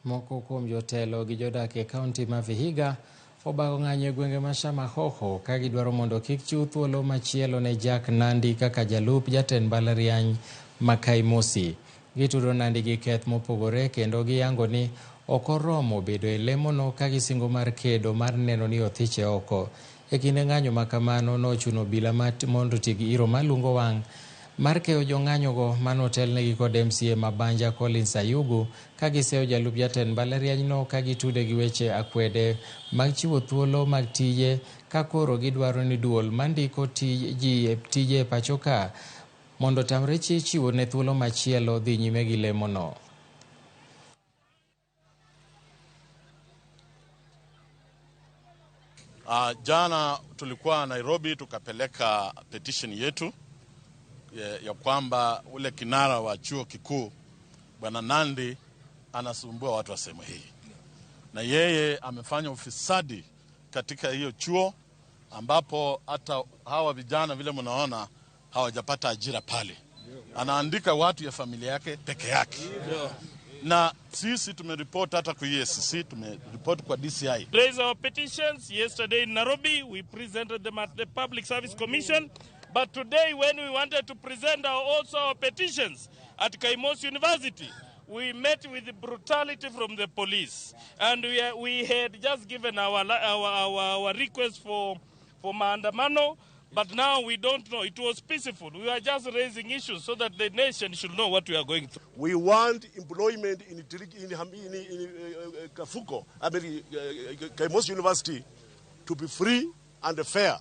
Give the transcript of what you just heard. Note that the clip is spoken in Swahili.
Moko kuom jotelo gi jodak e kaunti ma Vihiga obago ng'anyo e gwenge ma Shamahoho ka gidwaro mondo kik chiw thuolo machielo ne Jack Nandi kaka jalup jatend mbalariany ma Kaimosi. Gitudo Nandi gi keth mopogore kendo giyango ni ok oromo bedo e lemono ka gisingo mar kedo mar neno ni othiche oko. E kinde ng'anyo ma kamano nochuno obila mondo ti gi iro malungo wang' mar keyo jong'anyogo manotelnegi kod MCA ma Banja Collins Ayubu ka giseyo jalup jatend mbalarianyno ka gitude gi weche akwede mag chiwo thuolo mag tije ka koro gidwaro ni duol mandiko ji e tije e pachoka mondo tamre chiwo ne thuolo machielo dhi nyime gi lemono. Jana tulikuwa Nairobi tukapeleka petition yetu ya kwamba ule kinara wa chuo kikuu Bwana Nandi anasumbua watu wa sehemu hii. Na yeye amefanya ufisadi katika hiyo chuo ambapo hata hawa vijana vile mnaona hawajapata ajira pale. Anaandika watu ya familia yake peke yake. Na sisi tumeriport hata kwa EACC, tumeriport kwa DCI. Raise our petitions. Yesterday in Nairobi, we presented them at the Public Service Commission. But today, when we wanted to present also our petitions at Kaimosi University, we met with brutality from the police. And we had just given our request for maandamano, but now we don't know. It was peaceful. We were just raising issues so that the nation should know what we are going through. We want employment in Kafuko, Kaimosi University, to be free and fair.